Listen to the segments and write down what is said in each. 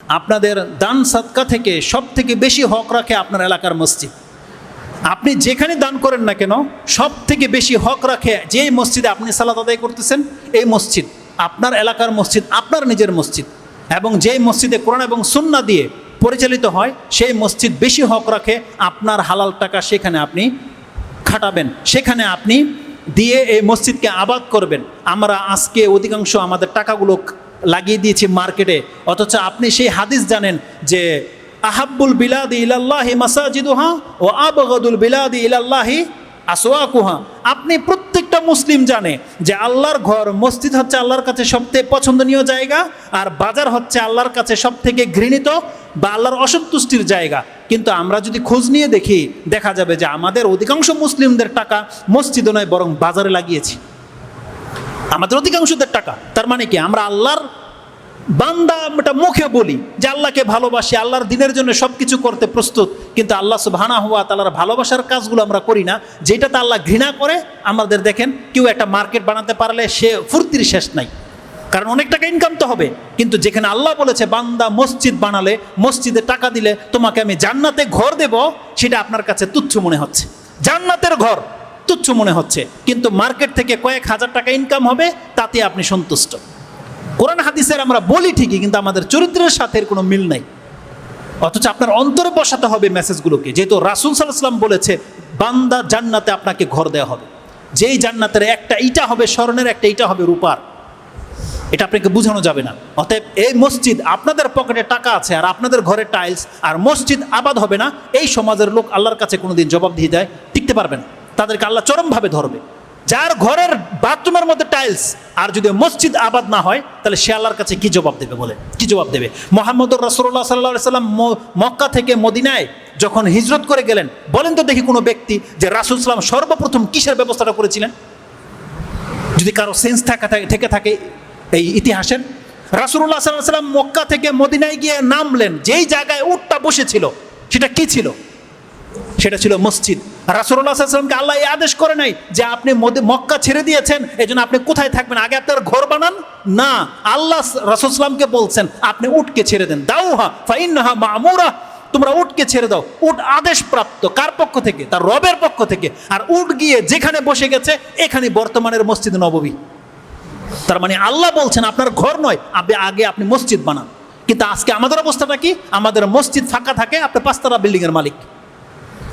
আপনাদের দান সাদকা থেকে সব থেকে বেশি হক রাখে আপনার এলাকার মসজিদ। আপনি যেখানে দান করেন না কেন, সব থেকে বেশি হক রাখে যেই মসজিদে আপনি সালাত আদায় করতেছেন, এই মসজিদ আপনার এলাকার মসজিদ, আপনার নিজের মসজিদ। এবং যেই মসজিদে কোরআন এবং সুন্নাহ দিয়ে পরিচালিত হয়, সেই মসজিদ বেশি হক রাখে আপনার হালাল টাকা সেখানে আপনি খাটাবেন, সেখানে আপনি দিয়ে এই মসজিদকে আবাদ করবেন। আমরা আজকে অধিকাংশ আমাদের টাকাগুলো লাগিয়ে দিয়েছি মার্কেটে, অথচ আপনি সেই হাদিস জানেন যে আহাব্বুল বিলাদি ইলাল্লাহি মাসাজিদুহা ও আবগাদুল বিলাদি ইলাল্লাহি আসওয়াকুহা। আপনি প্রত্যেকটা মুসলিম জানে যে আল্লাহর ঘর, মসজিদ হচ্ছে আল্লাহর কাছে সবথেকে পছন্দনীয় জায়গা, আর বাজার হচ্ছে আল্লাহর কাছে সবথেকে ঘৃণিত বা আল্লাহর অসন্তুষ্টির জায়গা। কিন্তু আমরা যদি খোঁজ নিয়ে দেখি, দেখা যাবে যে আমাদের অধিকাংশ মুসলিমদের টাকা মসজিদে নয় বরং বাজারে লাগিয়েছি, আমাদের অধিকাংশদের টাকা। তার মানে কি, আমরা আল্লাহর বান্দা, এটা মুখে বলি যে আল্লাহকে ভালোবাসি, আল্লাহর দিনের জন্য সব কিছু করতে প্রস্তুত, কিন্তু আল্লাহ সুবহানাহু ওয়া তাআলার ভালোবাসার কাজগুলো আমরা করি না, যেটাতে আল্লাহ ঘৃণা করে। আমাদের দেখেন, কেউ একটা মার্কেট বানাতে পারলে সে ফুর্তির শেষ নাই, কারণ অনেক টাকা ইনকাম তো হবে। কিন্তু যেখানে আল্লাহ বলেছে বান্দা মসজিদ বানালে, মসজিদে টাকা দিলে তোমাকে আমি জান্নাতে ঘর দেব, সেটা আপনার কাছে তুচ্ছ মনে হচ্ছে, জান্নাতের ঘর তুচ্ছ মনে হচ্ছে। কিন্তু মার্কেট থেকে কয়েক হাজার টাকা ইনকাম হবে, তাতে আপনি সন্তুষ্ট। কোরআন হাদিসের আমরা বলি ঠিকই, কিন্তু আমাদের চরিত্রের সাথে এর কোনো মিল নাই। অথচ আপনার অন্তরে বসাতে হবে মেসেজগুলোকে, যেহেতু রাসূল সাল্লাল্লাহু আলাইহি ওয়াসাল্লাম বলেছে বান্দা জান্নাতে আপনাকে ঘর দেওয়া হবে, যেই জান্নাতের একটা ইটা হবে স্বর্ণের, একটা ইটা হবে রূপার। এটা আপনাকে বোঝানো যাবে না। অতএব এই মসজিদ, আপনাদের পকেটে টাকা আছে আর আপনাদের ঘরে টাইলস, আর মসজিদ আবাদ হবে না, এই সমাজের লোক আল্লাহর কাছে কোনোদিন জবাবদিহি দেয় টিকতে পারবে না। তাদেরকে আল্লাহ চরমভাবে ধরবে। যার ঘরের বাথরুমের মধ্যে টাইলস, আর যদি মসজিদ আবাদ না হয়, তাহলে সে আল্লাহর কাছে কি জবাব দেবে? বলে কি জবাব দেবে? মুহাম্মদুর রাসূলুল্লাহ সাল্লাল্লাহু আলাইহি ওয়াসাল্লাম মক্কা থেকে মদিনায় যখন হিজরত করে গেলেন, বলেন তো দেখি কোনো ব্যক্তি যে রাসূল সাল্লাল্লাহু আলাইহি ওয়াসাল্লাম সর্বপ্রথম কিসের ব্যবস্থাটা করেছিলেন? যদি কারো সেন্স থেকে থাকে এই ইতিহাসের, রাসূলুল্লাহ সাল্লাল্লাহু আলাইহি ওয়াসাল্লাম মক্কা থেকে মদিনায় গিয়ে নামলেন, যেই জায়গায় উটটা বসেছিল সেটা কি ছিল? সেটা ছিল মসজিদ। রাসূলুল্লাহ সাল্লাল্লাহু আলাইহি ওয়াসাল্লামকে আল্লাহ এই আদেশ করে নাই যে আপনি মক্কা ছেড়ে দিয়েছেন, এজন্য আপনি কোথায় থাকবেন, আগে আপনার ঘর বানান। না, আল্লাহ রাসূল সাল্লামকে বলছেন আপনি উটকে ছেড়ে দেন, দাউহা ফাইন্নাহা মা'মুরা, তোমরা উটকে ছেড়ে দাও। উট আদেশ প্রাপ্ত কার পক্ষ থেকে? তার রবের পক্ষ থেকে। আর উট গিয়ে যেখানে বসে গেছে, এখানে বর্তমানের মসজিদ নববী। তার মানে আল্লাহ বলছেন আপনার ঘর নয়, আপনি মসজিদ বানান। কিন্তু আজকে আমাদের অবস্থাটা কি? আমাদের মসজিদ ফাঁকা থাকে, আপনি পাঁচতলা বিল্ডিংয়ের মালিক।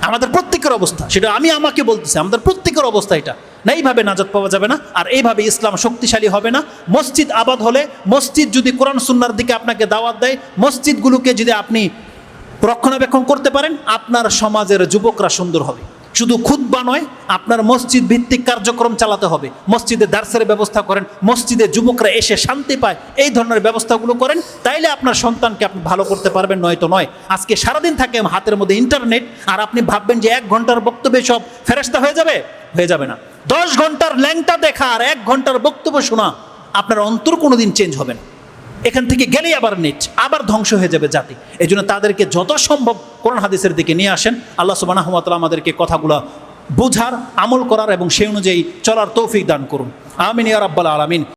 আমাদের প্রত্যেকের অবস্থা, সেটা আমি আমাকে বলতেছি, আমাদের প্রত্যেকের অবস্থা এটা না। এইভাবে নাজাত পাওয়া যাবে না, আর এইভাবে ইসলাম শক্তিশালী হবে না। মসজিদ আবাদ হলে, মসজিদ যদি কোরআন সুন্নাহর দিকে আপনাকে দাওয়াত দেয়, মসজিদগুলোকে যদি আপনি রক্ষণাবেক্ষণ করতে পারেন, আপনার সমাজের যুবকরা সুন্দর হবে। শুধু খুতবা নয়, আপনার মসজিদ ভিত্তিক কার্যক্রম চালাতে হবে। মসজিদে দার্সের ব্যবস্থা করেন, মসজিদে যুবকরা এসে শান্তি পায়, এই ধরনের ব্যবস্থাগুলো করেন, তাইলে আপনার সন্তানকে আপনি ভালো করতে পারবেন। নয়তো নয়। আজকে সারাদিন থাকে হাতের মধ্যে ইন্টারনেট, আর আপনি ভাববেন যে 1 ঘন্টার বক্তব্যে সব ফেরেশতা হয়ে যাবে। হয়ে যাবে না। 10 ঘন্টার ল্যাংটা দেখা আর 1 ঘন্টার বক্তব্য শোনা, আপনার অন্তর কোনোদিন চেঞ্জ হবে না। এখান থেকে গেলেই আবার নেট, আবার ধ্বংস হয়ে যাবে জাতি। এই জন্য তাদেরকে যত সম্ভব কোরআন হাদিসের দিকে নিয়ে আসেন। আল্লাহ সুবহানাহু ওয়া তাআলা আমাদেরকে কথাগুলো বোঝার, আমল করার এবং সেই অনুযায়ী চলার তৌফিক দান করুন। আমিন ইয়া রাব্বাল আলামিন।